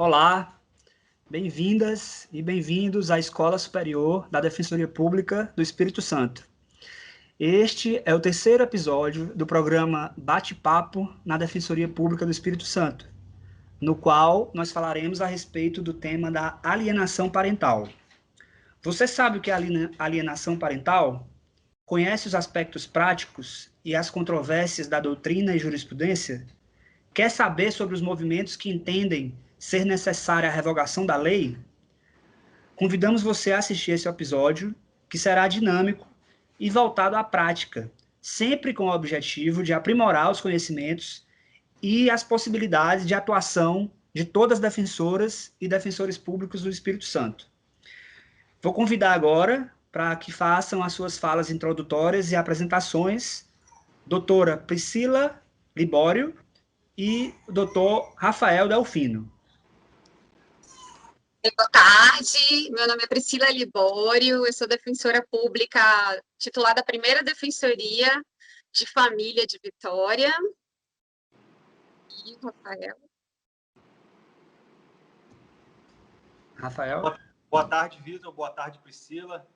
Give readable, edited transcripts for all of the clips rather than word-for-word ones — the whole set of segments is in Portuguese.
Olá, bem-vindas e bem-vindos à Escola Superior da Defensoria Pública do Espírito Santo. Este é o terceiro episódio do programa Bate-Papo na Defensoria Pública do Espírito Santo, no qual nós falaremos a respeito do tema da alienação parental. Você sabe o que é alienação parental? Conhece os aspectos práticos e as controvérsias da doutrina e jurisprudência? Quer saber sobre os movimentos que entendem ser necessária a revogação da lei? Convidamos você a assistir esse episódio, que será dinâmico e voltado à prática, sempre com o objetivo de aprimorar os conhecimentos e as possibilidades de atuação de todas as defensoras e defensores públicos do Espírito Santo. Vou convidar agora para que façam as suas falas introdutórias e apresentações doutora Priscila Libório e o doutor Rafael Delfino. Boa tarde, meu nome é Priscila Libório, eu sou defensora pública titular da primeira Defensoria de Família de Vitória. E Rafael? Boa tarde, Vitor. Boa tarde, Priscila.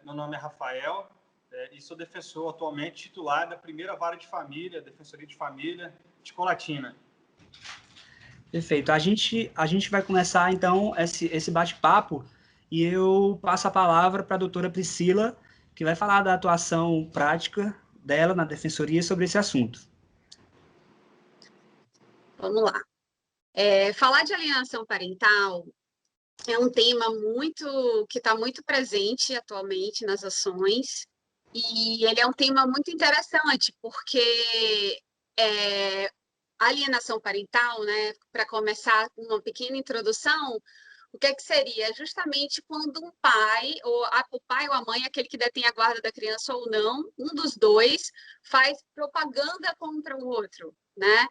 Meu nome é Rafael e sou defensor atualmente titular da primeira vara de família, Defensoria de Família de Colatina. Perfeito. A gente vai começar, então, esse bate-papo e eu passo a palavra para a doutora Priscila, que vai falar da atuação prática dela na Defensoria sobre esse assunto. Vamos lá. Falar de alienação parental é um tema que está muito presente atualmente nas ações, e ele é um tema muito interessante, porque a alienação parental, né, para começar uma pequena introdução, o que seria? Justamente quando um pai, o pai ou a mãe, aquele que detém a guarda da criança ou não, um dos dois faz propaganda contra o outro, né?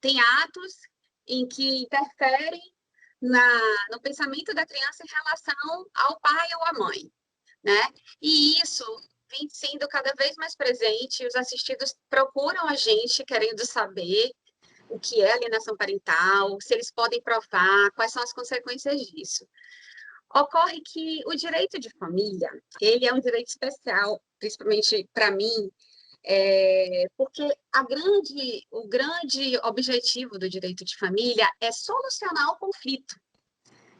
Tem atos em que interferem no pensamento da criança em relação ao pai ou à mãe, né? E isso vem sendo cada vez mais presente, os assistidos procuram a gente querendo saber o que é alienação parental, se eles podem provar, quais são as consequências disso. Ocorre que o direito de família, ele é um direito especial, principalmente para mim, porque o grande objetivo do direito de família é solucionar o conflito.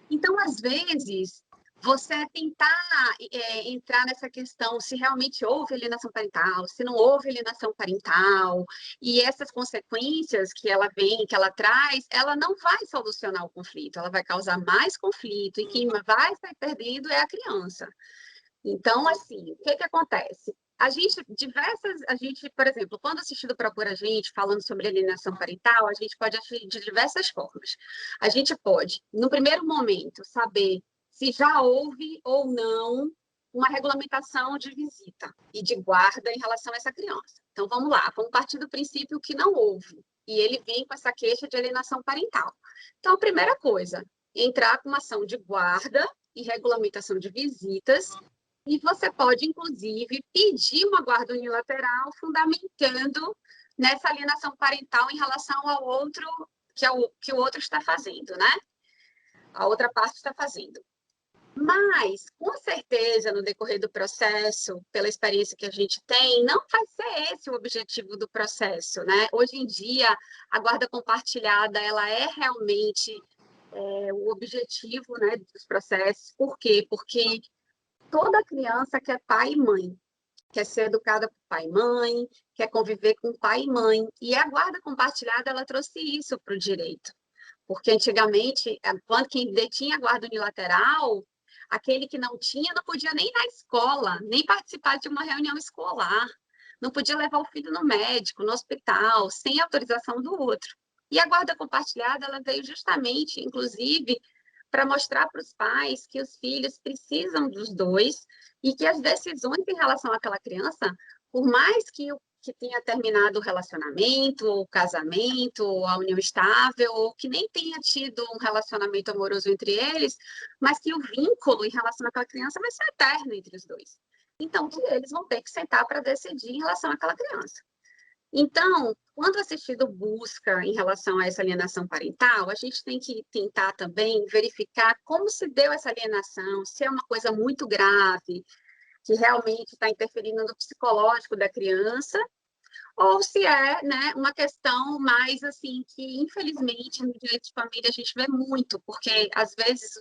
Então, às vezes, você tentar entrar nessa questão se realmente houve alienação parental, se não houve alienação parental, e essas consequências que ela traz, ela não vai solucionar o conflito, ela vai causar mais conflito, e quem vai sair perdendo é a criança. Então, assim, o que acontece? Por exemplo, quando o assistido procura a gente falando sobre alienação parental, a gente pode agir de diversas formas. A gente pode, no primeiro momento, saber se já houve ou não uma regulamentação de visita e de guarda em relação a essa criança. Então, vamos lá, vamos partir do princípio que não houve, e ele vem com essa queixa de alienação parental. Então, a primeira coisa, entrar com uma ação de guarda e regulamentação de visitas. E você pode, inclusive, pedir uma guarda unilateral fundamentando nessa alienação parental em relação ao outro, que o outro está fazendo, né? A outra parte está fazendo. Mas, com certeza, no decorrer do processo, pela experiência que a gente tem, não vai ser esse o objetivo do processo, né? Hoje em dia, a guarda compartilhada, ela é realmente o objetivo, né, dos processos. Por quê? Porque toda criança quer pai e mãe, quer ser educada por pai e mãe, quer conviver com pai e mãe. E a guarda compartilhada, ela trouxe isso para o direito. Porque antigamente, quando quem detinha a guarda unilateral, aquele que não tinha não podia nem ir na escola, nem participar de uma reunião escolar, não podia levar o filho no médico, no hospital, sem autorização do outro. E a guarda compartilhada, ela veio justamente, inclusive, para mostrar para os pais que os filhos precisam dos dois e que as decisões em relação àquela criança, por mais que tenha terminado o relacionamento, ou o casamento, ou a união estável, ou que nem tenha tido um relacionamento amoroso entre eles, mas que o vínculo em relação àquela criança vai ser eterno entre os dois. Então, que eles vão ter que sentar para decidir em relação àquela criança. Então, quando o assistido busca em relação a essa alienação parental, a gente tem que tentar também verificar como se deu essa alienação, se é uma coisa muito grave, que realmente está interferindo no psicológico da criança, ou se é, né, uma questão mais assim que, infelizmente, no direito de família a gente vê muito, porque às vezes,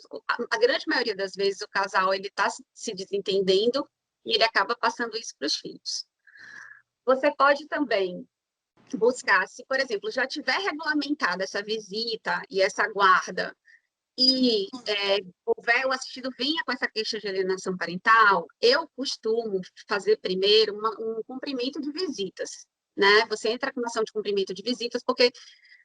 a grande maioria das vezes, o casal ele está se desentendendo e ele acaba passando isso para os filhos. Você pode também buscar, se, por exemplo, já tiver regulamentada essa visita e essa guarda, e houver o assistido venha com essa queixa de alienação parental, eu costumo fazer primeiro um cumprimento de visitas, né? Você entra com uma ação de cumprimento de visitas, porque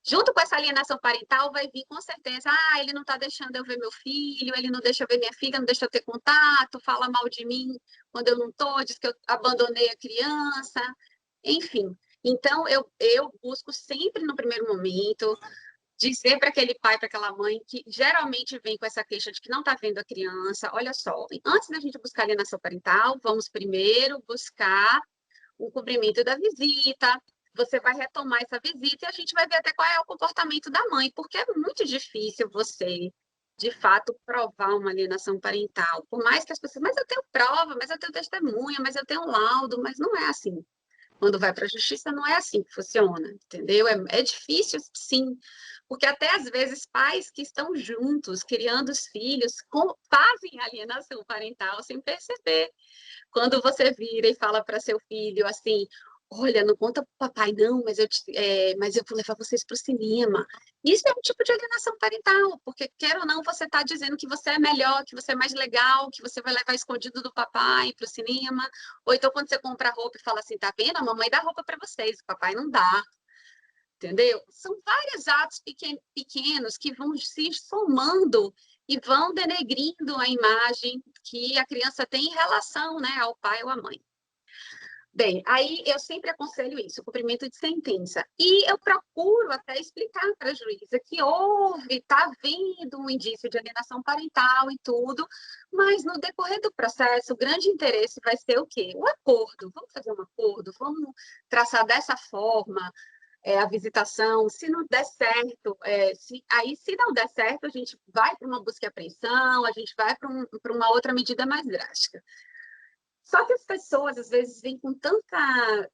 junto com essa alienação parental vai vir com certeza, ele não está deixando eu ver meu filho, ele não deixa eu ver minha filha, não deixa eu ter contato, fala mal de mim quando eu não estou, diz que eu abandonei a criança, enfim. Então, eu busco sempre no primeiro momento dizer para aquele pai, para aquela mãe, que geralmente vem com essa queixa de que não está vendo a criança, olha só, antes da gente buscar alienação parental, vamos primeiro buscar o cumprimento da visita, você vai retomar essa visita e a gente vai ver até qual é o comportamento da mãe, porque é muito difícil você, de fato, provar uma alienação parental. Por mais que as pessoas, mas eu tenho prova, mas eu tenho testemunha, mas eu tenho laudo, mas não é assim. Quando vai para a justiça, não é assim que funciona, entendeu? É difícil, sim, porque até às vezes pais que estão juntos, criando os filhos, fazem alienação parental sem perceber. Quando você vira e fala para seu filho assim, olha, não conta para o papai não, mas eu vou levar vocês para o cinema. Isso é um tipo de alienação parental, porque quer ou não, você está dizendo que você é melhor, que você é mais legal, que você vai levar escondido do papai para o cinema. Ou então quando você compra roupa e fala assim, tá vendo? A mamãe dá roupa para vocês, o papai não dá. Entendeu? São vários atos pequenos que vão se somando e vão denegrindo a imagem que a criança tem em relação, né, ao pai ou à mãe. Bem, aí eu sempre aconselho isso, o cumprimento de sentença. E eu procuro até explicar para a juíza que houve, está havendo um indício de alienação parental e tudo, mas no decorrer do processo, o grande interesse vai ser o quê? O acordo. Vamos fazer um acordo, vamos traçar dessa forma a visitação. Se não der certo, se não der certo, a gente vai para uma busca e apreensão, a gente vai para uma outra medida mais drástica. Só que as pessoas, às vezes, vêm com tanta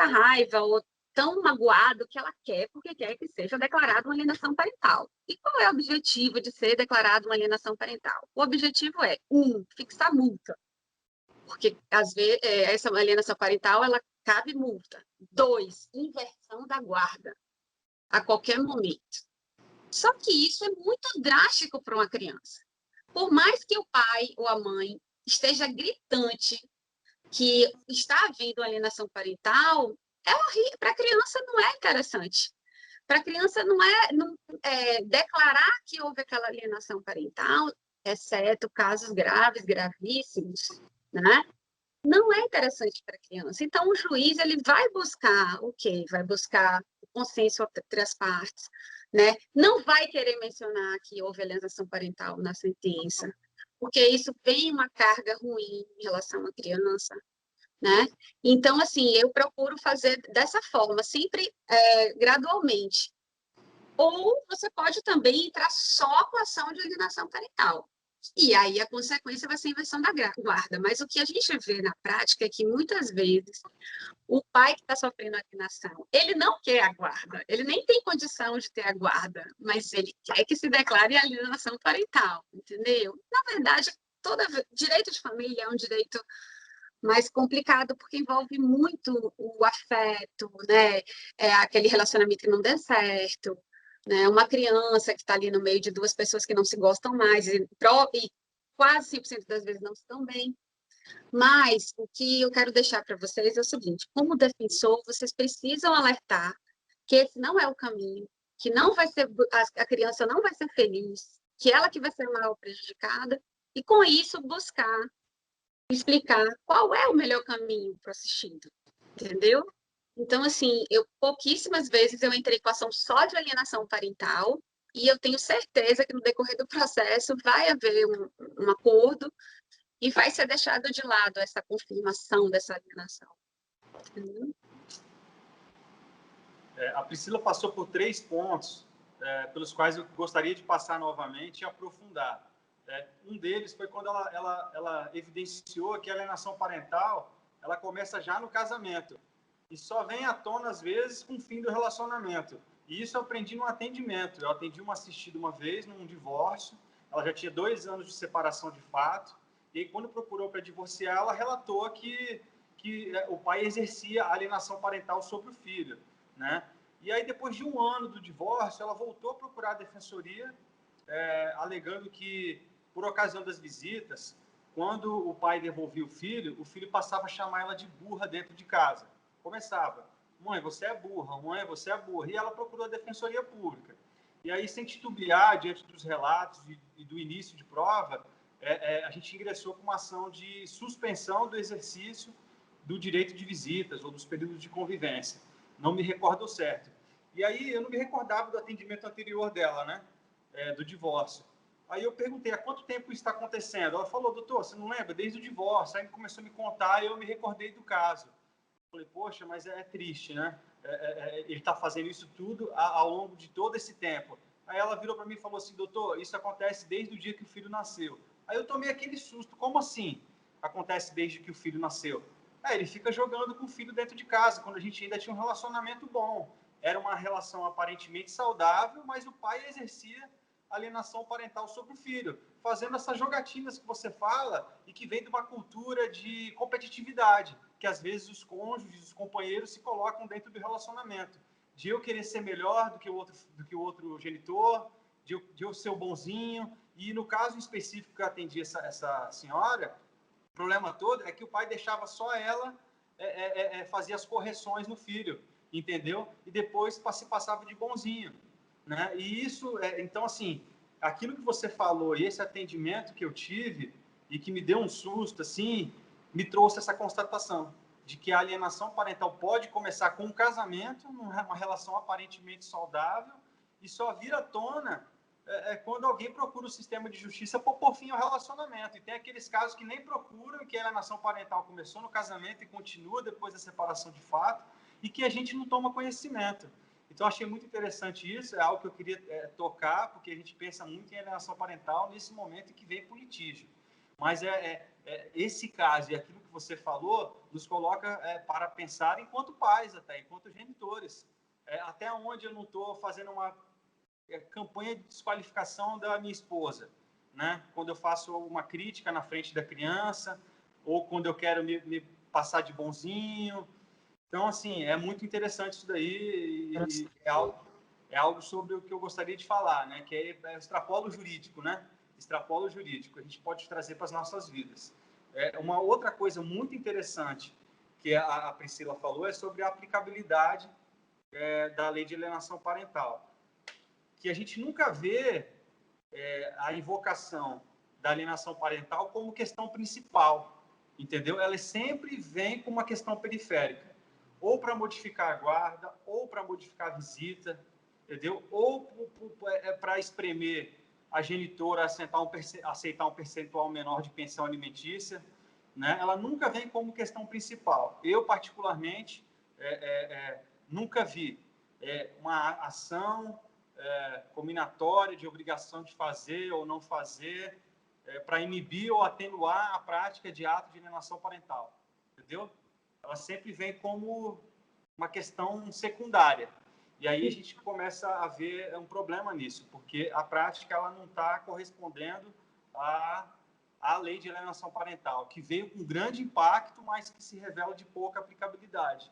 raiva ou tão magoado que ela quer, porque quer que seja declarada uma alienação parental. E qual é o objetivo de ser declarada uma alienação parental? O objetivo é, fixar multa. Porque, às vezes, essa alienação parental, ela cabe multa. 2, inversão da guarda, a qualquer momento. Só que isso é muito drástico para uma criança. Por mais que o pai ou a mãe esteja gritante que está havendo alienação parental, é horrível. Para a criança não é interessante. Para a criança não é declarar que houve aquela alienação parental, exceto casos graves, gravíssimos, né? Não é interessante para a criança. Então, o juiz ele vai buscar o quê? Vai buscar o consenso entre as partes, né? Não vai querer mencionar que houve alienação parental na sentença, porque isso tem uma carga ruim em relação à criança, né? Então, assim, eu procuro fazer dessa forma, sempre gradualmente. Ou você pode também entrar só com a ação de alienação parental. E aí a consequência vai ser a inversão da guarda. Mas o que a gente vê na prática é que muitas vezes o pai que está sofrendo alienação, ele não quer a guarda, ele nem tem condição de ter a guarda, mas ele quer que se declare a alienação parental, entendeu? Na verdade, direito de família é um direito mais complicado porque envolve muito o afeto, né? Aquele relacionamento que não deu certo, né? Uma criança que está ali no meio de duas pessoas que não se gostam mais e quase 100% das vezes não estão bem. Mas o que eu quero deixar para vocês é o seguinte: como defensor, vocês precisam alertar que esse não é o caminho, que não vai ser a criança não vai ser feliz, que ela que vai ser mal prejudicada, e com isso buscar explicar qual é o melhor caminho para o assistido, entendeu? Então, assim, pouquíssimas vezes eu entrei com ação só de alienação parental e eu tenho certeza que no decorrer do processo vai haver um acordo e vai ser deixado de lado essa confirmação dessa alienação. Entendeu? A Priscila passou por 3 pontos pelos quais eu gostaria de passar novamente e aprofundar. Um deles foi quando ela evidenciou que a alienação parental ela começa já no casamento e só vem à tona, às vezes, com o fim do relacionamento. E isso eu aprendi no atendimento. Eu atendi uma assistida uma vez, num divórcio. Ela já tinha 2 anos de separação de fato. E aí, quando procurou para divorciar, ela relatou que o pai exercia a alienação parental sobre o filho, né? E aí, depois de 1 ano do divórcio, ela voltou a procurar a defensoria, alegando que, por ocasião das visitas, quando o pai devolvia o filho passava a chamar ela de burra dentro de casa. Começava, mãe, você é burra, mãe, você é burra. E ela procurou a defensoria pública. E aí, sem titubear, diante dos relatos e do início de prova, a gente ingressou com uma ação de suspensão do exercício do direito de visitas ou dos períodos de convivência. Não me recordo certo. E aí, eu não me recordava do atendimento anterior dela, né? Do divórcio. Aí eu perguntei, há quanto tempo isso está acontecendo? Ela falou, doutor, você não lembra? Desde o divórcio. Aí começou a me contar e eu me recordei do caso. Falei, poxa, mas é triste, né? Ele está fazendo isso tudo ao longo de todo esse tempo. Aí ela virou para mim e falou assim, doutor, isso acontece desde o dia que o filho nasceu. Aí eu tomei aquele susto, como assim acontece desde que o filho nasceu? Ele fica jogando com o filho dentro de casa, quando a gente ainda tinha um relacionamento bom. Era uma relação aparentemente saudável, mas o pai exercia alienação parental sobre o filho, fazendo essas jogatinas que você fala e que vem de uma cultura de competitividade, que às vezes os cônjuges, os companheiros se colocam dentro do relacionamento, de eu querer ser melhor do que o outro genitor, de eu ser o bonzinho. E no caso específico que eu atendi essa senhora, o problema todo é que o pai deixava só ela fazer as correções no filho, entendeu? E depois se passava de bonzinho, né? E isso, então, assim, aquilo que você falou e esse atendimento que eu tive e que me deu um susto, assim, me trouxe essa constatação de que a alienação parental pode começar com um casamento, uma relação aparentemente saudável, e só vir à tona quando alguém procura o sistema de justiça para pôr fim ao relacionamento. E tem aqueles casos que nem procuram, que a alienação parental começou no casamento e continua depois da separação de fato, e que a gente não toma conhecimento. Então, achei muito interessante isso, é algo que eu queria tocar, porque a gente pensa muito em alienação parental nesse momento em que vem para o litígio. Mas esse caso e aquilo que você falou nos coloca para pensar enquanto pais, até enquanto genitores. Até onde eu não estou fazendo uma campanha de desqualificação da minha esposa, né? Quando eu faço uma crítica na frente da criança, ou quando eu quero me passar de bonzinho. Então, assim, é muito interessante isso daí e é algo sobre o que eu gostaria de falar, né? Que é extrapolo jurídico, né? Extrapolo jurídico, a gente pode trazer para as nossas vidas. Uma outra coisa muito interessante que a Priscila falou é sobre a aplicabilidade da lei de alienação parental, que a gente nunca vê a invocação da alienação parental como questão principal, entendeu? Ela sempre vem com uma questão periférica, ou para modificar a guarda, ou para modificar a visita, entendeu? Ou para espremer a genitora aceitar um percentual menor de pensão alimentícia, né? Ela nunca vem como questão principal. Eu, particularmente, nunca vi uma ação combinatória de obrigação de fazer ou não fazer para inibir ou atenuar a prática de ato de alienação parental, entendeu? Ela sempre vem como uma questão secundária. E aí a gente começa a ver um problema nisso, porque a prática ela não está correspondendo à lei de alienação parental, que veio com grande impacto, mas que se revela de pouca aplicabilidade.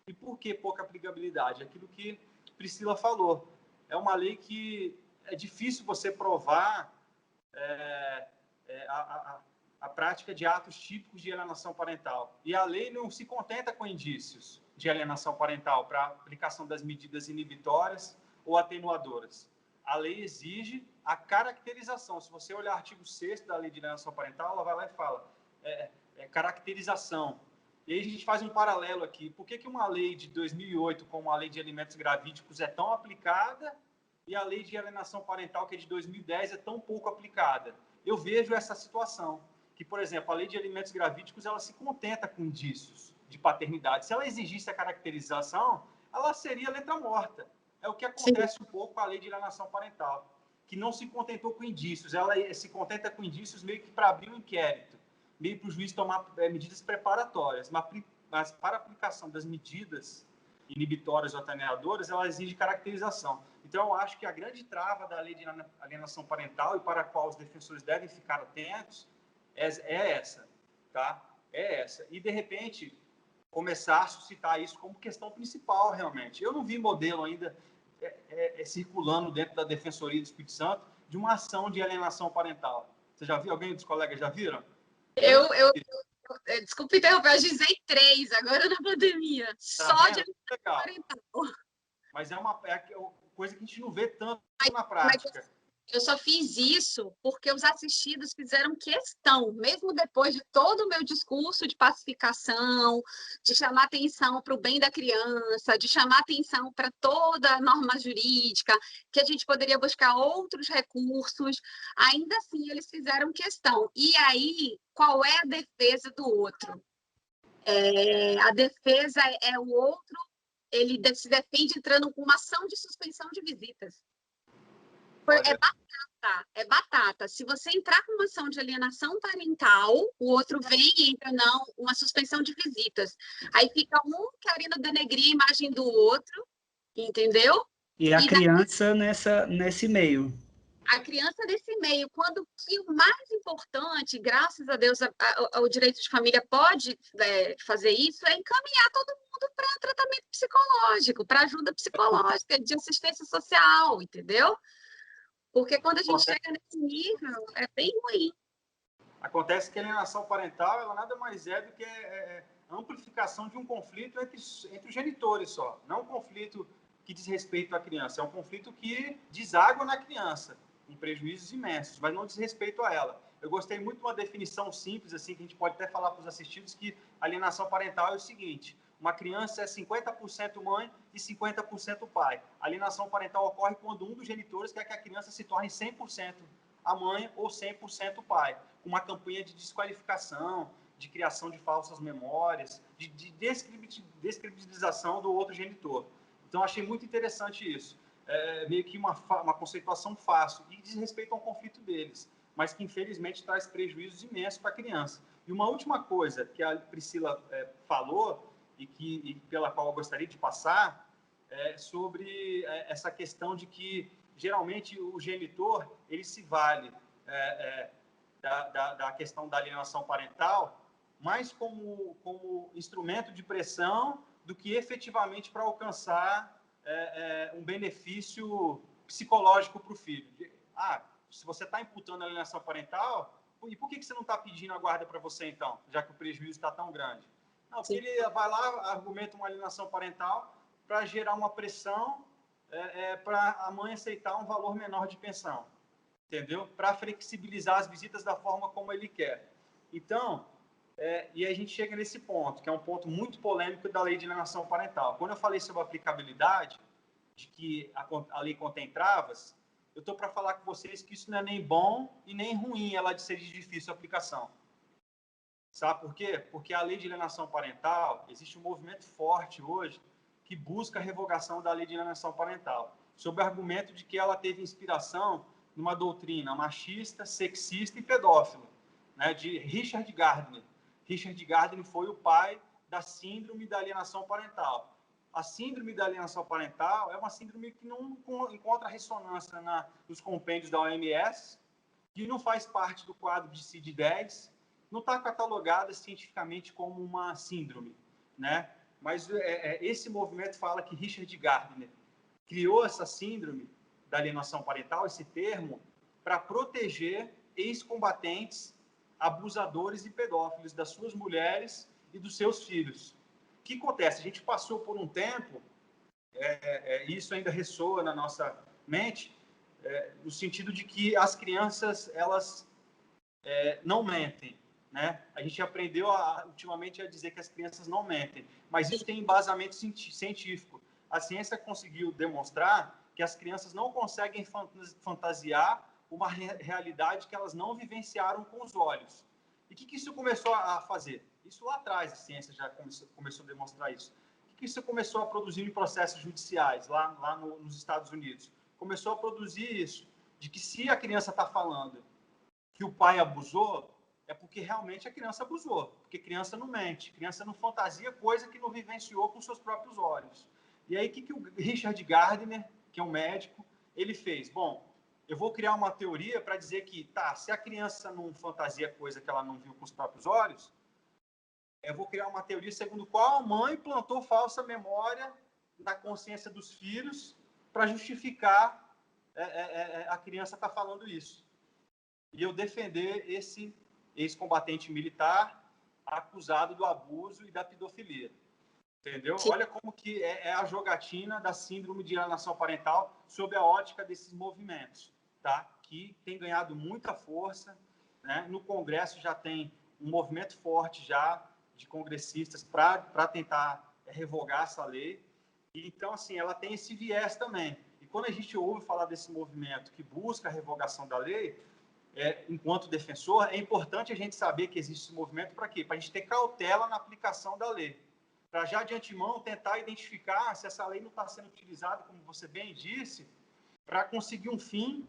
E por que pouca aplicabilidade? Aquilo que Priscila falou. É uma lei que é difícil você provar a prática de atos típicos de alienação parental. E a lei não se contenta com indícios de alienação parental para aplicação das medidas inibitórias ou atenuadoras. A lei exige a caracterização. Se você olhar o artigo 6º da lei de alienação parental, ela vai lá e fala caracterização. E aí a gente faz um paralelo aqui. Por que uma lei de 2008, como a lei de alimentos gravídicos, é tão aplicada e a lei de alienação parental, que é de 2010, é tão pouco aplicada? Eu vejo essa situação, que, por exemplo, a lei de alimentos gravídicos, ela se contenta com indícios de paternidade. Se ela exigisse a caracterização, ela seria letra morta. É o que acontece um pouco com a lei de alienação parental, que não se contentou com indícios, ela se contenta com indícios meio que para abrir um inquérito, meio para o juiz tomar medidas preparatórias, mas para a aplicação das medidas inibitórias ou atenuadoras, ela exige caracterização. Então, eu acho que a grande trava da lei de alienação parental e para a qual os defensores devem ficar atentos é essa, tá? É essa. E, de repente, começar a suscitar isso como questão principal, realmente. Eu não vi modelo ainda circulando dentro da Defensoria do Espírito Santo de uma ação de alienação parental. Você já viu? Alguém dos colegas já viram? Desculpa interromper, eu gizei 3 agora na pandemia. Tá só vendo? de alienação parental. Mas é uma coisa que a gente não vê tanto na Mas prática. eu só fiz isso porque os assistidos fizeram questão, mesmo depois de todo o meu discurso de pacificação, de chamar atenção para o bem da criança, de chamar atenção para toda a norma jurídica, que a gente poderia buscar outros recursos, ainda assim eles fizeram questão. E aí, qual é a defesa do outro? A defesa é o outro, ele se defende entrando com uma ação de suspensão de visitas. É batata. Se você entrar com uma ação de alienação parental, o outro vem e entra, não, uma suspensão de visitas. Aí fica um querendo denegrir a imagem do outro, entendeu? E a criança nesse meio. A criança nesse meio, quando que o mais importante, graças a Deus, o direito de família pode fazer isso, é encaminhar todo mundo para tratamento psicológico, para ajuda psicológica, de assistência social, entendeu? Porque quando a gente chega nesse nível, é bem ruim. Acontece que a alienação parental, ela nada mais é do que a amplificação de um conflito entre os genitores só. Não um conflito que diz respeito à criança, é um conflito que deságua na criança, com prejuízos imensos, mas não diz respeito a ela. Eu gostei muito de uma definição simples, assim, que a gente pode até falar para os assistidos, que alienação parental é o seguinte: uma criança é 50% mãe e 50% pai. A alienação parental ocorre quando um dos genitores quer que a criança se torne 100% a mãe ou 100% o pai, com uma campanha de desqualificação, de criação de falsas memórias, de descredibilização do outro genitor. Então, achei muito interessante isso. Meio que uma conceituação fácil e diz respeito ao conflito deles, mas que, infelizmente, traz prejuízos imensos para a criança. E uma última coisa que a Priscila falou, e pela qual eu gostaria de passar, sobre essa questão de que, geralmente, o genitor ele se vale da questão da alienação parental mais como instrumento de pressão do que efetivamente para alcançar um benefício psicológico para o filho. Se você está imputando a alienação parental, e por que você não está pedindo a guarda para você, então, já que o prejuízo está tão grande? Não, porque ele vai lá, argumenta uma alienação parental para gerar uma pressão para a mãe aceitar um valor menor de pensão, entendeu? Para flexibilizar as visitas da forma como ele quer. Então, e a gente chega nesse ponto, que é um ponto muito polêmico da lei de alienação parental. Quando eu falei sobre a aplicabilidade, de que a lei contém travas, eu estou para falar com vocês que isso não é nem bom e nem ruim, ela de ser de difícil aplicação. Sabe por quê? Porque a lei de alienação parental, existe um movimento forte hoje que busca a revogação da lei de alienação parental, sob o argumento de que ela teve inspiração numa doutrina machista, sexista e pedófila, né, de Richard Gardner. Richard Gardner foi o pai da síndrome da alienação parental. A síndrome da alienação parental é uma síndrome que não encontra ressonância nos compêndios da OMS, que não faz parte do quadro de CID-10, não está catalogada cientificamente como uma síndrome, né? Mas esse movimento fala que Richard Gardner criou essa síndrome da alienação parental, esse termo, para proteger ex-combatentes, abusadores e pedófilos das suas mulheres e dos seus filhos. O que acontece? A gente passou por um tempo, isso ainda ressoa na nossa mente, no sentido de que as crianças, elas não mentem, né? A gente aprendeu ultimamente a dizer que as crianças não mentem, mas isso tem embasamento científico. A ciência conseguiu demonstrar que as crianças não conseguem fantasiar uma realidade que elas não vivenciaram com os olhos. E o que isso começou a fazer? Isso lá atrás, a ciência já começou a demonstrar isso. que isso começou a produzir em processos judiciais lá nos Estados Unidos? Começou a produzir isso, de que se a criança está falando que o pai abusou, é porque realmente a criança abusou, porque criança não mente, criança não fantasia coisa que não vivenciou com seus próprios olhos. E aí, o que o Richard Gardner, que é um médico, ele fez? Bom, eu vou criar uma teoria para dizer que, tá, se a criança não fantasia coisa que ela não viu com os próprios olhos, eu vou criar uma teoria segundo a qual a mãe plantou falsa memória na consciência dos filhos para justificar a criança estar falando isso. E eu defender esse ex-combatente militar acusado do abuso e da pedofilia. Entendeu? Sim. Olha como que é a jogatina da síndrome de alienação parental sob a ótica desses movimentos, tá? Que tem ganhado muita força, né? No Congresso já tem um movimento forte já de congressistas para tentar revogar essa lei. E, então, assim, ela tem esse viés também. E quando a gente ouve falar desse movimento que busca a revogação da lei, enquanto defensor, é importante a gente saber que existe esse movimento para quê? Para a gente ter cautela na aplicação da lei. Para já de antemão tentar identificar se essa lei não está sendo utilizada, como você bem disse, para conseguir um fim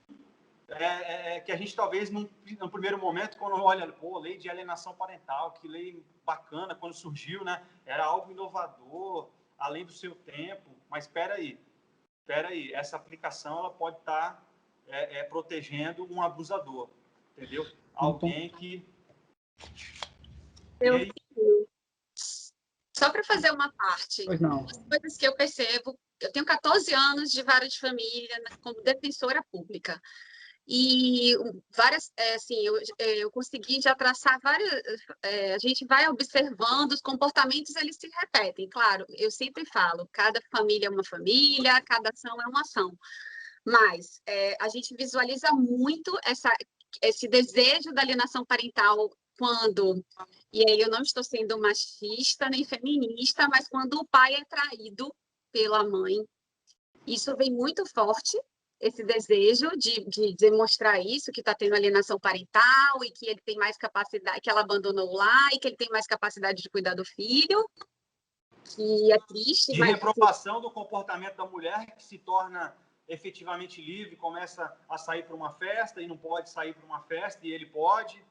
que a gente talvez, no primeiro momento, quando olha, pô, lei de alienação parental, que lei bacana, quando surgiu, né? Era algo inovador, além do seu tempo, mas espera aí, essa aplicação ela pode estar protegendo um abusador, entendeu? Alguém que... Eu, só para fazer uma parte, Pois não. as coisas que eu percebo, eu tenho 14 anos de vara de família como defensora pública. E várias, assim, eu consegui já traçar várias, a gente vai observando, os comportamentos, eles se repetem, claro, eu sempre falo, cada família é uma família, cada ação é uma ação, mas a gente visualiza muito esse desejo da alienação parental quando, e aí eu não estou sendo machista nem feminista, mas quando o pai é traído pela mãe, isso vem muito forte, esse desejo de demonstrar isso, que está tendo alienação parental e que ele tem mais capacidade, que ela abandonou lá e que ele tem mais capacidade de cuidar do filho, que é triste. De reprovação do comportamento da mulher, que se torna efetivamente livre, começa a sair para uma festa e não pode sair para uma festa e ele pode.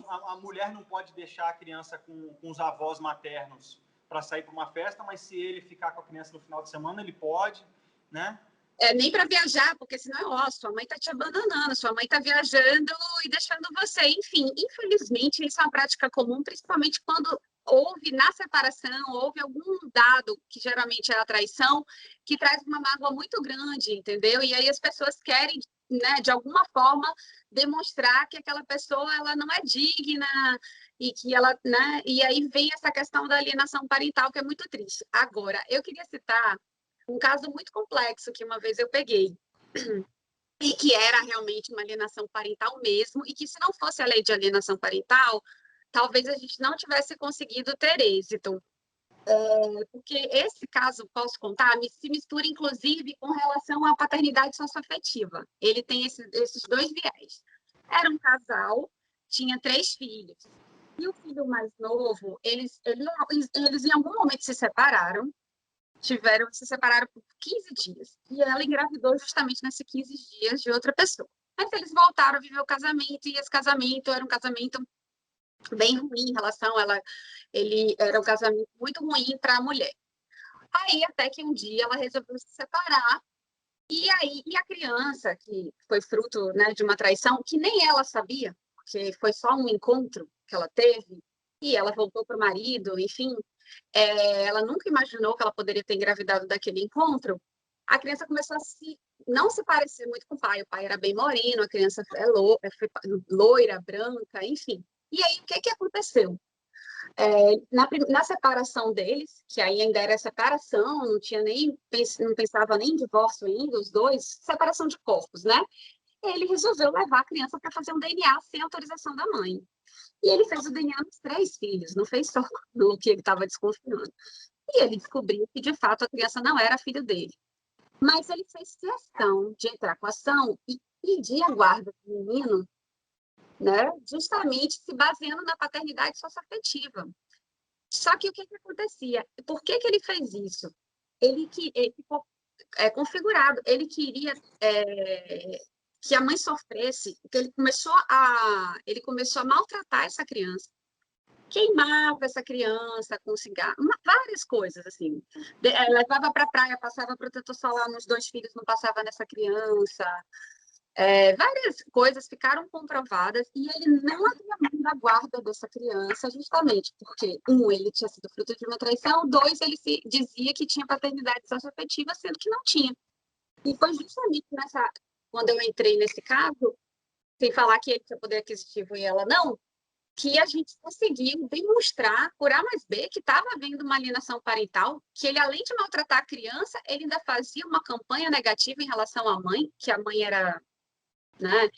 A mulher não pode deixar a criança com os avós maternos para sair para uma festa, mas se ele ficar com a criança no final de semana, ele pode, né? Nem para viajar, porque senão, sua mãe está te abandonando, sua mãe está viajando e deixando você. Enfim, infelizmente, isso é uma prática comum, principalmente quando houve na separação, houve algum dado, que geralmente é a traição, que traz uma mágoa muito grande, entendeu? E aí as pessoas querem, né, de alguma forma, demonstrar que aquela pessoa ela não é digna e que ela, né? E aí vem essa questão da alienação parental, que é muito triste. Agora, eu queria citar um caso muito complexo que uma vez eu peguei, e que era realmente uma alienação parental mesmo, e que se não fosse a lei de alienação parental, talvez a gente não tivesse conseguido ter êxito. Porque esse caso, posso contar, se mistura inclusive com relação à paternidade socioafetiva. Ele tem esses dois viés. Era um casal, tinha 3 filhos. E o filho mais novo, eles em algum momento se separaram, se separaram por 15 dias. E ela engravidou justamente nesses 15 dias de outra pessoa. Mas eles voltaram a viver o casamento, e esse casamento era um casamento bem ruim em relação a ela. Ele era um casamento muito ruim para a mulher. Aí, até que um dia ela resolveu se separar, e a criança, que foi fruto, né, de uma traição, que nem ela sabia, porque foi só um encontro que ela teve, e ela voltou para o marido, enfim, ela nunca imaginou que ela poderia ter engravidado daquele encontro. A criança começou a não se parecer muito com o pai era bem moreno, a criança foi loira, branca, enfim. E aí, o que aconteceu? Na separação deles, que aí ainda era separação, não pensava nem em divórcio ainda, os dois, separação de corpos, né? Ele resolveu levar a criança para fazer um DNA sem autorização da mãe. E ele fez o DNA nos 3 filhos, não fez só no que ele estava desconfiando. E ele descobriu que, de fato, a criança não era filho dele. Mas ele fez questão de entrar com a ação e pedir a guarda do menino, né, justamente se baseando na paternidade socioafetiva. Só que o que acontecia? Por que ele fez isso? Ele ficou configurado, ele queria que a mãe sofresse, porque ele começou a maltratar essa criança, queimava essa criança com cigarro, várias coisas, assim. Levava para a praia, passava protetor solar nos 2 filhos, não passava nessa criança. Várias coisas ficaram comprovadas e ele não abria mão da guarda dessa criança, justamente porque, ele tinha sido fruto de uma traição, 2, ele dizia que tinha paternidade socioafetiva, sendo que não tinha. E foi justamente quando eu entrei nesse caso, sem falar que ele tinha poder aquisitivo e ela não, que a gente conseguiu demonstrar, por A mais B, que estava havendo uma alienação parental, que ele, além de maltratar a criança, ele ainda fazia uma campanha negativa em relação à mãe, que a mãe era, né,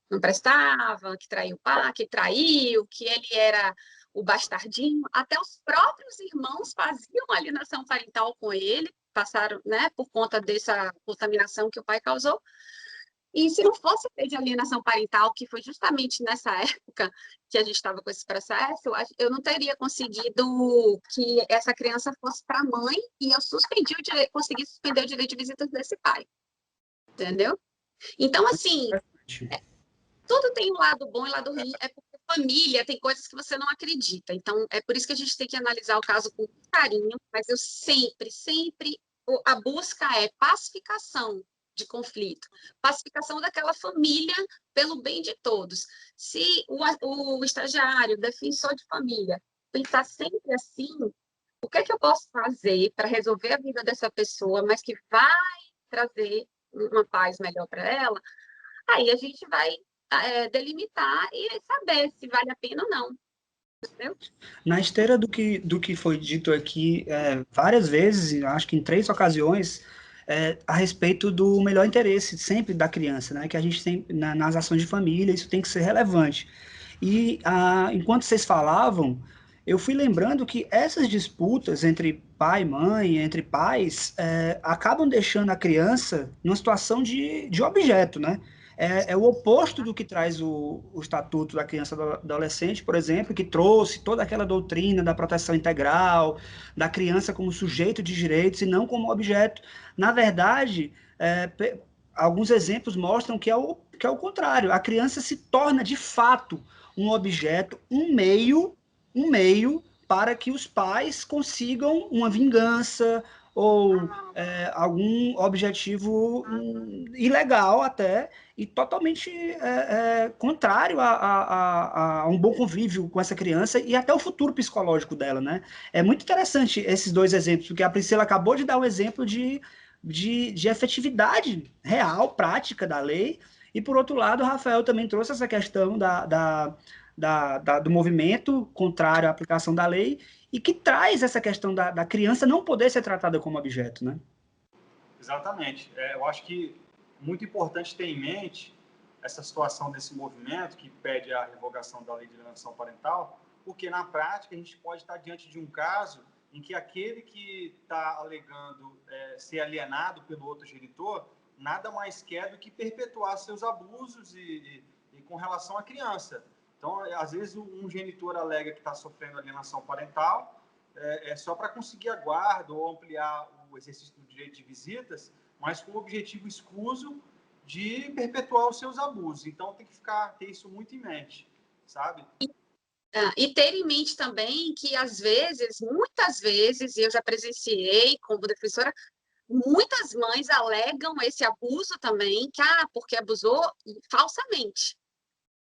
não prestava, que traiu o pai, que traiu, que ele era o bastardinho. Até os próprios irmãos faziam alienação parental com ele, passaram, né, por conta dessa contaminação que o pai causou. E se não fosse a de alienação parental, que foi justamente nessa época que a gente estava com esse processo, eu não teria conseguido que essa criança fosse para a mãe e eu consegui suspender o direito de visitas desse pai. Entendeu? Então, assim, tudo tem um lado bom e lado ruim, porque família tem coisas que você não acredita. Então, é por isso que a gente tem que analisar o caso com carinho, mas eu sempre, a busca é pacificação de conflito, pacificação daquela família pelo bem de todos. Se o estagiário, o defensor de família, pensar sempre assim, o que é que eu posso fazer para resolver a vida dessa pessoa, mas que vai trazer uma paz melhor para ela? Aí a gente vai delimitar e saber se vale a pena ou não. Entendeu? Na esteira do que foi dito aqui várias vezes, acho que em 3 ocasiões, a respeito do melhor interesse sempre da criança, né? Que a gente tem nas ações de família, isso tem que ser relevante. E enquanto vocês falavam, eu fui lembrando que essas disputas entre pai e mãe, entre pais, acabam deixando a criança numa situação de objeto, né? É o oposto do que traz o Estatuto da Criança e do Adolescente, por exemplo, que trouxe toda aquela doutrina da proteção integral, da criança como sujeito de direitos e não como objeto. Na verdade, alguns exemplos mostram que é o contrário. A criança se torna, de fato, um objeto, um meio para que os pais consigam uma vingança ou algum objetivo ilegal até, e totalmente contrário a um bom convívio com essa criança e até o futuro psicológico dela, né? É muito interessante esses 2 exemplos, porque a Priscila acabou de dar um exemplo de efetividade real, prática da lei, e por outro lado, o Rafael também trouxe essa questão do movimento contrário à aplicação da lei e que traz essa questão da criança não poder ser tratada como objeto, né? Exatamente. Eu acho que muito importante ter em mente essa situação desse movimento que pede a revogação da lei de alienação parental, porque na prática a gente pode estar diante de um caso em que aquele que está alegando ser alienado pelo outro genitor nada mais quer do que perpetuar seus abusos e com relação à criança. Então, às vezes, um genitor alega que está sofrendo alienação parental só para conseguir a guarda ou ampliar o exercício do direito de visitas, mas com o objetivo escuso de perpetuar os seus abusos. Então, tem que ter isso muito em mente, sabe? E ter em mente também que, às vezes, muitas vezes, e eu já presenciei como defensora, muitas mães alegam esse abuso também, porque abusou falsamente,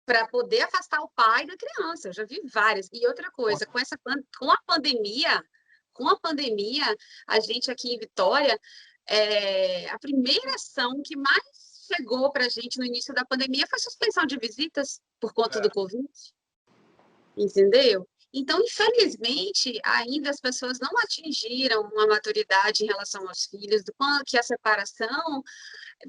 para poder afastar o pai da criança. Eu já vi várias. E outra coisa, com a pandemia, a gente aqui em Vitória, a primeira ação que mais chegou para a gente no início da pandemia foi suspensão de visitas por conta do Covid. Entendeu? Então, infelizmente, ainda as pessoas não atingiram uma maturidade em relação aos filhos, do quanto que a separação,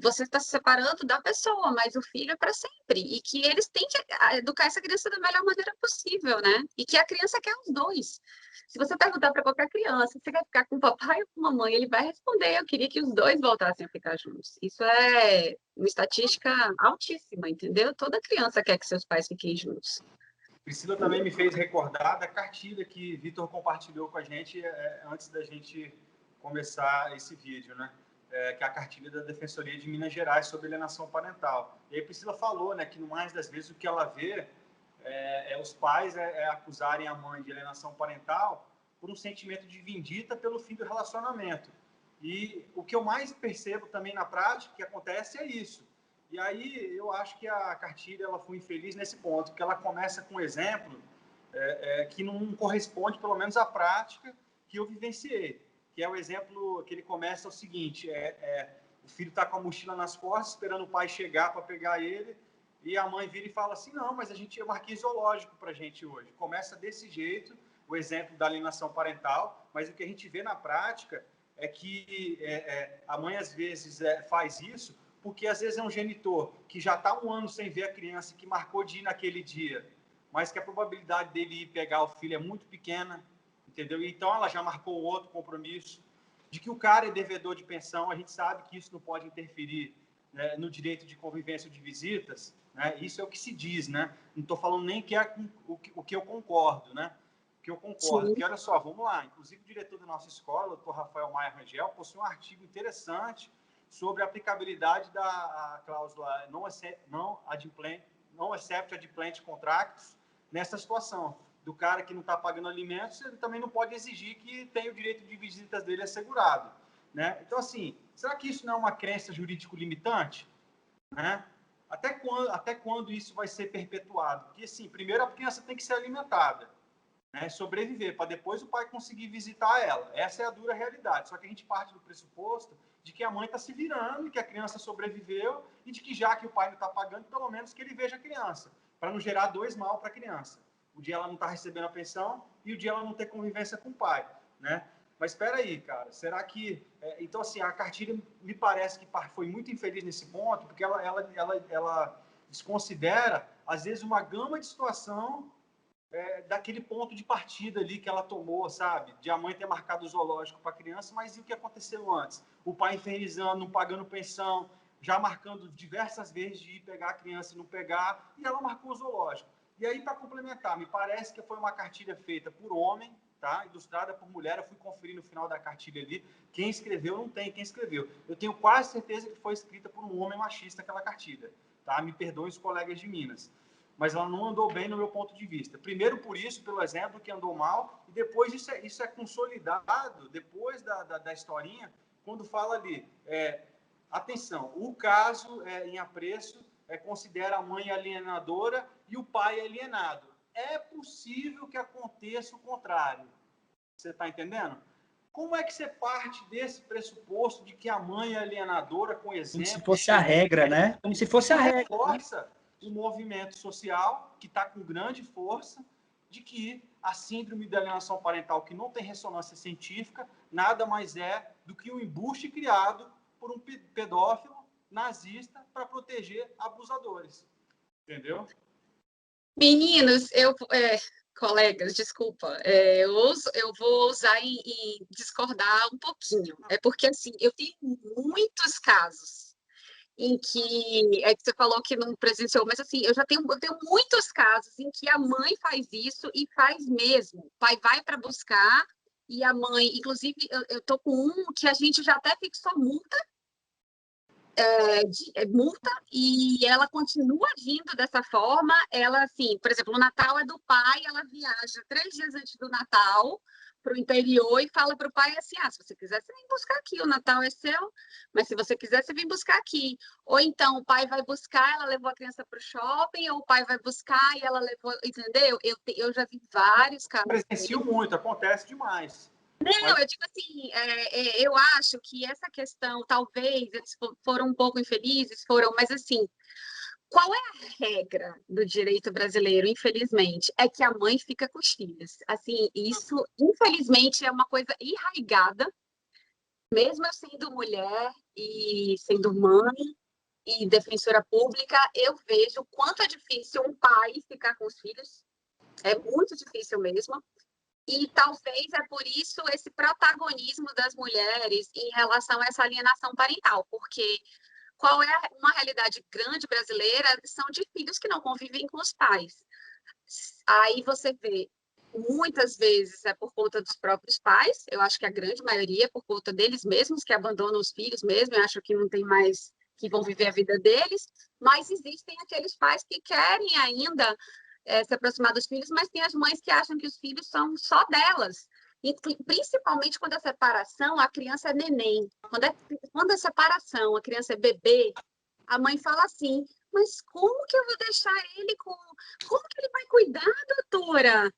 você está se separando da pessoa, mas o filho é para sempre. E que eles têm que educar essa criança da melhor maneira possível, né? E que a criança quer os dois. Se você perguntar para qualquer criança, você quer ficar com o papai ou com a mamãe, ele vai responder, eu queria que os dois voltassem a ficar juntos. Isso é uma estatística altíssima, entendeu? Toda criança quer que seus pais fiquem juntos. Priscila também me fez recordar da cartilha que Vitor compartilhou com a gente antes da gente começar esse vídeo, né? Que é a cartilha da Defensoria de Minas Gerais sobre alienação parental. E aí Priscila falou, né, que no mais das vezes o que ela vê os pais acusarem a mãe de alienação parental por um sentimento de vindita pelo fim do relacionamento. E o que eu mais percebo também na prática que acontece é isso. E aí eu acho que a cartilha ela foi infeliz nesse ponto, porque ela começa com um exemplo que não corresponde, pelo menos, à prática que eu vivenciei. Que é o exemplo que ele começa o seguinte, o filho está com a mochila nas costas, esperando o pai chegar para pegar ele, e a mãe vira e fala assim, não, mas eu marquei zoológico para a gente hoje. Começa desse jeito, o exemplo da alienação parental, mas o que a gente vê na prática é que a mãe, às vezes, faz isso porque, às vezes, é um genitor que já está 1 ano sem ver a criança, que marcou de ir naquele dia, mas que a probabilidade dele ir pegar o filho é muito pequena, entendeu? Então, ela já marcou outro compromisso. De que o cara é devedor de pensão, a gente sabe que isso não pode interferir, né, no direito de convivência ou de visitas, né? Isso é o que se diz, né? Não estou falando nem que é o que eu concordo, né? O que eu concordo, Sim. porque olha só, vamos lá, inclusive o diretor da nossa escola, o Dr. Rafael Maia Rangel, possui um artigo interessante sobre a aplicabilidade da cláusula não accept adplant contracts nessa situação do cara que não está pagando alimentos, ele também não pode exigir que tenha o direito de visitas dele assegurado, né? Então, assim, será que isso não é uma crença jurídico limitante, né? Até quando isso vai ser perpetuado? Porque, assim, primeiro a criança tem que ser alimentada, né, sobreviver, para depois o pai conseguir visitar ela. Essa é a dura realidade. Só que a gente parte do pressuposto de que a mãe está se virando e que a criança sobreviveu e de que, já que o pai não está pagando, pelo menos que ele veja a criança, para não gerar 2 mal para a criança. O dia ela não está recebendo a pensão e o dia ela não ter convivência com o pai, né? Mas espera aí, cara, será que... Então, assim, a cartilha me parece que foi muito infeliz nesse ponto, porque ela desconsidera, às vezes, uma gama de situação daquele ponto de partida ali que ela tomou, sabe? De a mãe ter marcado o zoológico para a criança, mas e o que aconteceu antes? O pai infernizando, não pagando pensão, já marcando diversas vezes de ir pegar a criança e não pegar, e ela marcou o zoológico. E aí, para complementar, me parece que foi uma cartilha feita por homem, tá? Ilustrada por mulher, eu fui conferir no final da cartilha ali, quem escreveu não tem quem escreveu. Eu tenho quase certeza que foi escrita por um homem machista aquela cartilha, tá? Me perdoem os colegas de Minas. Mas ela não andou bem no meu ponto de vista. Primeiro por isso, pelo exemplo, que andou mal, e depois isso é consolidado, depois da historinha, quando fala ali, atenção, o caso em apreço considera a mãe alienadora e o pai alienado. É possível que aconteça o contrário. Você está entendendo? Como é que você parte desse pressuposto de que a mãe é alienadora, com exemplo... Como se fosse a regra, né? Como se fosse a regra. Reforça um movimento social que está com grande força de que a síndrome de alienação parental, que não tem ressonância científica, nada mais é do que um embuste criado por um pedófilo nazista para proteger abusadores. Entendeu? Meninos, colegas, desculpa, eu vou ousar em discordar um pouquinho. É porque, assim, eu tenho muitos casos em que você falou que não presenciou, mas assim, eu tenho muitos casos em que a mãe faz isso e faz mesmo. O pai vai para buscar e a mãe, inclusive, eu tô com um que a gente já até fixou multa, e ela continua agindo dessa forma. Ela, assim, por exemplo, o Natal é do pai, ela viaja 3 dias antes do Natal para o interior e fala para o pai assim, se você quiser, você vem buscar aqui, o Natal é seu, mas se você quiser, você vem buscar aqui. Ou então, o pai vai buscar, ela levou a criança para o shopping, ou o pai vai buscar e ela levou, entendeu? Eu já vi vários casos. Presencio muito, acontece demais. Não, eu digo assim, eu acho que essa questão, talvez, eles foram um pouco infelizes, mas assim, qual é a regra do direito brasileiro, infelizmente? É que a mãe fica com os filhos. Assim, isso, infelizmente, é uma coisa enraizada, mesmo eu sendo mulher e sendo mãe e defensora pública, eu vejo o quanto é difícil um pai ficar com os filhos, é muito difícil mesmo. E talvez é por isso esse protagonismo das mulheres em relação a essa alienação parental, porque qual é uma realidade grande brasileira? São de filhos que não convivem com os pais. Aí você vê, muitas vezes é por conta dos próprios pais, eu acho que a grande maioria é por conta deles mesmos, que abandonam os filhos mesmo, e acham que não tem mais, que vão viver a vida deles, mas existem aqueles pais que querem ainda se aproximar dos filhos, mas tem as mães que acham que os filhos são só delas. E, principalmente quando a separação, a criança é neném. Quando a separação, a criança é bebê, a mãe fala assim, mas como que eu vou deixar ele com... Como que ele vai cuidar, doutora?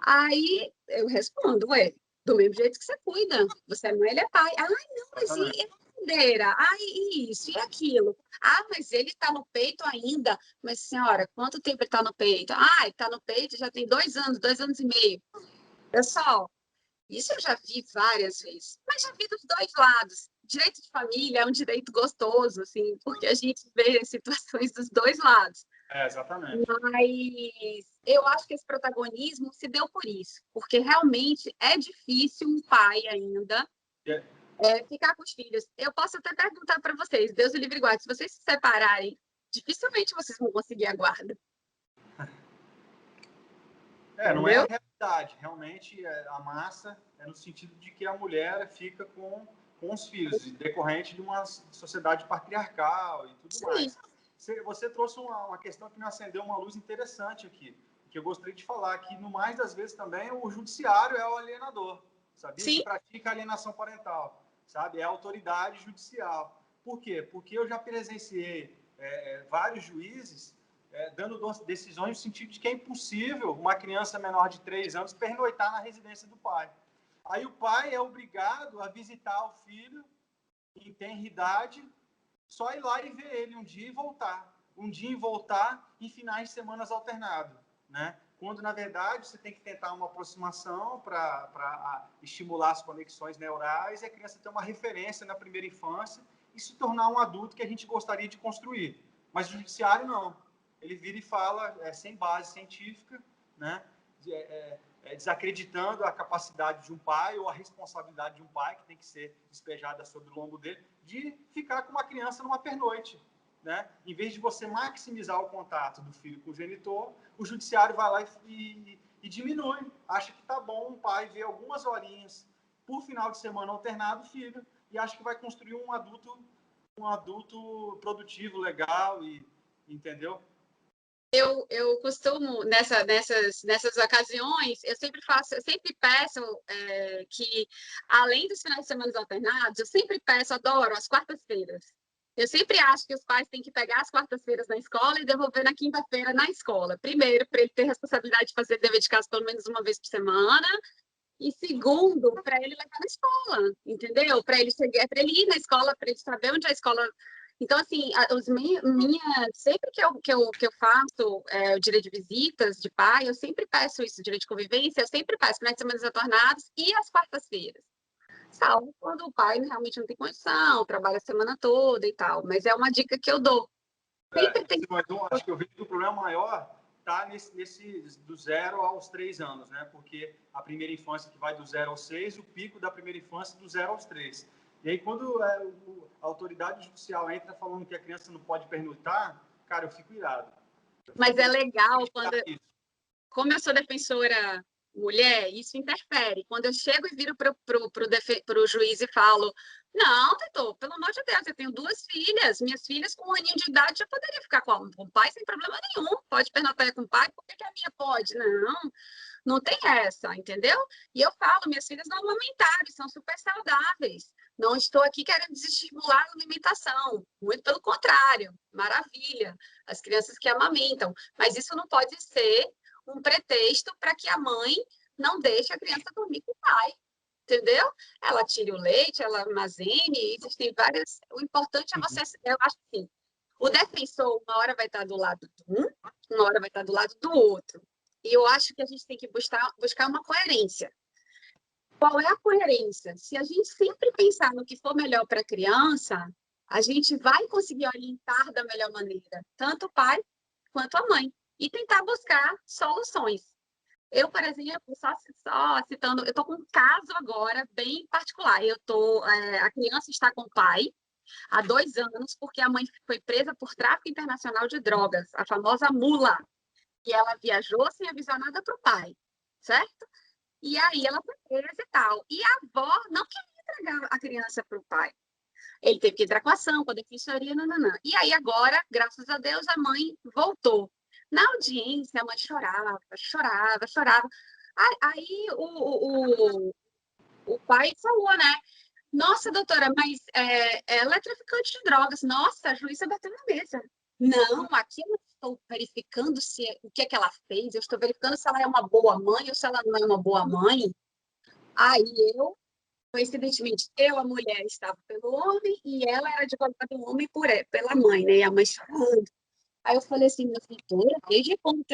Aí eu respondo, ué, do mesmo jeito que você cuida. Você é mãe, ele é pai. Ai, não, mas e a bandeira? Ai, e isso, e aquilo? Ah, mas ele está no peito ainda. Mas, senhora, quanto tempo ele está no peito? Ah, ele está no peito já tem 2 anos e meio. Pessoal, isso eu já vi várias vezes, mas já vi dos dois lados. Direito de família é um direito gostoso, assim, porque a gente vê situações dos dois lados. Exatamente. Mas eu acho que esse protagonismo se deu por isso, porque realmente é difícil um pai ainda ficar com os filhos. Eu posso até perguntar para vocês, Deus o livre e guarde, se vocês se separarem, dificilmente vocês vão conseguir a guarda. Não é a realidade. Realmente, a massa é no sentido de que a mulher fica com os filhos, decorrente de uma sociedade patriarcal e tudo mais. Você trouxe uma questão que me acendeu uma luz interessante aqui, que eu gostaria de falar, que no mais das vezes também o judiciário é o alienador, sabia? Sim. Que pratica alienação parental, sabe? É a autoridade judicial. Por quê? Porque eu já presenciei vários juízes dando decisões no sentido de que é impossível uma criança menor de 3 anos pernoitar na residência do pai. Aí o pai é obrigado a visitar o filho em tenridade, só ir lá e ver ele um dia e voltar. Um dia e voltar em finais de semanas alternados, né? Quando, na verdade, você tem que tentar uma aproximação para estimular as conexões neurais e a criança ter uma referência na primeira infância e se tornar um adulto que a gente gostaria de construir. Mas o judiciário não. Ele vira e fala sem base científica, né? Desacreditando a capacidade de um pai ou a responsabilidade de um pai, que tem que ser despejada sobre o lombo dele, de ficar com uma criança numa pernoite. Né? Em vez de você maximizar o contato do filho com o genitor, o judiciário vai lá e diminui. Acha que tá bom um pai ver algumas horinhas por final de semana alternado o filho e acha que vai construir um adulto produtivo, legal, entendeu? Eu costumo, nessas ocasiões, eu sempre peço que, além dos finais de semana alternados, eu sempre peço, adoro, as quartas-feiras. Eu sempre acho que os pais têm que pegar as quartas-feiras na escola e devolver na quinta-feira na escola. Primeiro, para ele ter responsabilidade de fazer dever de casa pelo menos uma vez por semana. E segundo, para ele levar na escola, entendeu? Para ele ir na escola, para ele saber onde a escola... Então, assim, sempre que eu faço o direito de visitas de pai, eu sempre peço isso, direito de convivência, eu sempre peço finais de semana atornados e as quartas-feiras. Salvo quando o pai realmente não tem condição, trabalha a semana toda e tal. Mas é uma dica que eu dou. Sempre tem... Então, acho que eu vejo que o problema maior está nesse do 0 aos 3 anos, né? Porque a primeira infância que vai do 0 aos 6, o pico da primeira infância do 0 aos 3. E aí, quando a autoridade judicial entra falando que a criança não pode pernoitar, cara, eu fico irado. Mas é legal quando... Como eu sou defensora mulher, isso interfere. Quando eu chego e viro para o juiz e falo, não, doutor, pelo amor de Deus, eu tenho 2 filhas, minhas filhas com 1 aninho de idade já poderia ficar com o pai sem problema nenhum, pode pernoitar com o pai, por que a minha pode? Não tem essa, entendeu? E eu falo, minhas filhas não amamentaram, são super saudáveis. Não estou aqui querendo desestimular a alimentação, muito pelo contrário, maravilha, as crianças que amamentam. Mas isso não pode ser um pretexto para que a mãe não deixe a criança dormir com o pai, entendeu? Ela tire o leite, ela armazene, existem várias... O importante é você... Eu acho assim, o defensor, uma hora vai estar do lado de um, uma hora vai estar do lado do outro. E eu acho que a gente tem que buscar uma coerência. Qual é a coerência? Se a gente sempre pensar no que for melhor para a criança, a gente vai conseguir orientar da melhor maneira, tanto o pai quanto a mãe, e tentar buscar soluções. Eu, por exemplo, só citando, eu estou com um caso agora bem particular. A criança está com o pai há 2 anos, porque a mãe foi presa por tráfico internacional de drogas, a famosa mula. que ela viajou sem avisar nada para o pai, certo? E aí ela foi presa e tal. E a avó não queria entregar a criança para o pai. Ele teve que entrar com a ação, com a defensoria, nananã. E aí agora, graças a Deus, a mãe voltou. Na audiência, a mãe chorava, chorava, chorava. Aí o pai falou, né? Nossa, doutora, mas ela é traficante de drogas. Nossa, a juíza bateu na mesa. Não, aqui eu não estou verificando o que é que ela fez, eu estou verificando se ela é uma boa mãe ou se ela não é uma boa mãe. Aí coincidentemente, a mulher estava pelo homem e ela era advogada do homem pela mãe, né? E a mãe chorando. Aí eu falei assim, minha doutora, desde quando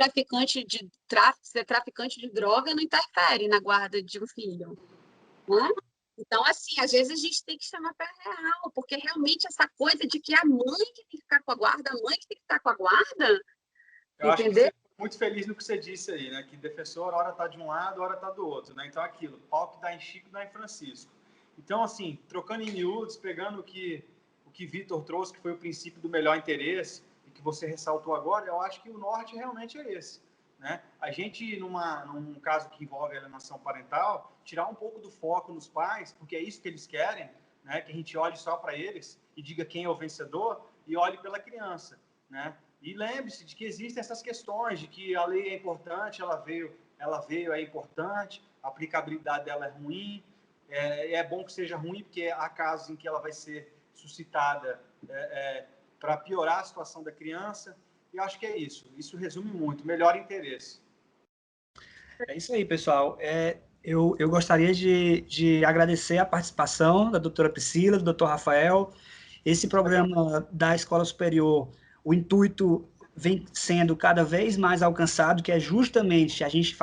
ser traficante de droga não interfere na guarda de um filho, né? Então, assim, às vezes a gente tem que chamar para real, porque realmente essa coisa de que a mãe que tem que ficar com a guarda, a mãe que tem que estar com a guarda, eu acho que entendeu? você foi muito feliz no que você disse aí, né? Que defensor, hora tá de um lado, hora tá do outro, né? Então, aquilo, pau que dá em Chico, dá em Francisco. Então, assim, trocando em miúdos, pegando o que Vitor trouxe, que foi o princípio do melhor interesse, e que você ressaltou agora, eu acho que o norte realmente é esse, né? A gente, num caso que envolve alienação parental, tirar um pouco do foco nos pais, porque é isso que eles querem, né? Que a gente olhe só para eles e diga quem é o vencedor e olhe pela criança, né? E lembre-se de que existem essas questões, de que a lei é importante, ela veio, é importante, a aplicabilidade dela é ruim, é bom que seja ruim, porque há casos em que ela vai ser suscitada para piorar a situação da criança, e acho que é isso. Isso resume muito, melhor interesse. É isso aí, pessoal. Eu gostaria de agradecer a participação da doutora Priscila, do doutor Rafael. Esse programa da Escola Superior, o intuito vem sendo cada vez mais alcançado, que é justamente a gente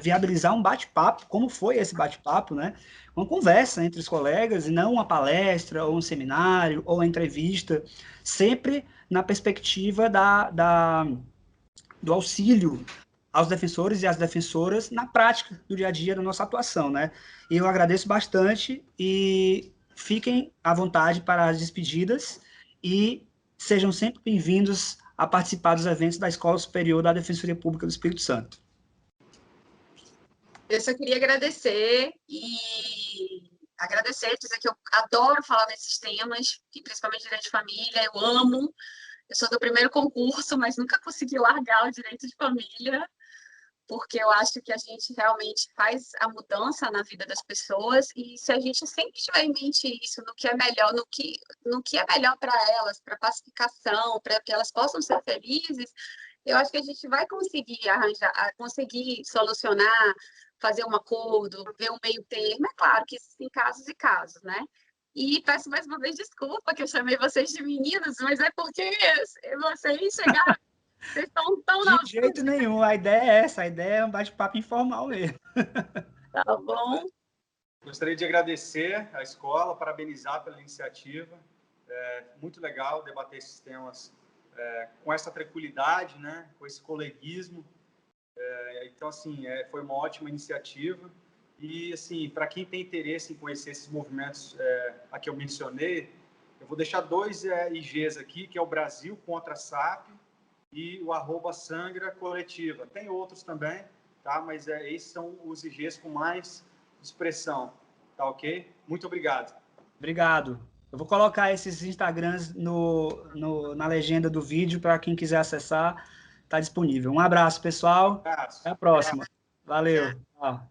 viabilizar um bate-papo, como foi esse bate-papo, né? Uma conversa entre os colegas, e não uma palestra, ou um seminário, ou uma entrevista, sempre na perspectiva do auxílio aos defensores e às defensoras na prática do dia a dia da nossa atuação, né? E eu agradeço bastante e fiquem à vontade para as despedidas e sejam sempre bem-vindos a participar dos eventos da Escola Superior da Defensoria Pública do Espírito Santo. Eu só queria agradecer dizer que eu adoro falar desses temas, e principalmente direito de família, eu amo. Eu sou do primeiro concurso, mas nunca consegui largar o direito de família, porque eu acho que a gente realmente faz a mudança na vida das pessoas, e se a gente sempre tiver em mente isso, no que é melhor, no que é melhor para elas, para pacificação, para que elas possam ser felizes, eu acho que a gente vai conseguir conseguir solucionar, fazer um acordo, ver um meio termo. É claro que existem casos e casos, né? E peço mais uma vez desculpa que eu chamei vocês de meninos, mas é porque vocês chegaram, vocês estão tão De jeito nenhum, a ideia é essa, a ideia é um bate-papo informal mesmo. Tá bom? Gostaria de agradecer à escola, parabenizar pela iniciativa. Muito legal debater esses temas com essa tranquilidade, né? Com esse coleguismo. Então, assim, foi uma ótima iniciativa. E, assim, para quem tem interesse em conhecer esses movimentos a que eu mencionei, eu vou deixar 2 IGs aqui, que é o Brasil contra a SAP e o @Sangra Coletiva. Tem outros também, tá? Mas esses são os IGs com mais expressão, tá ok? Muito obrigado. Obrigado. Eu vou colocar esses Instagrams na legenda do vídeo para quem quiser acessar, está disponível. Um abraço, pessoal. Um abraço. Até a próxima. Valeu. Tchau.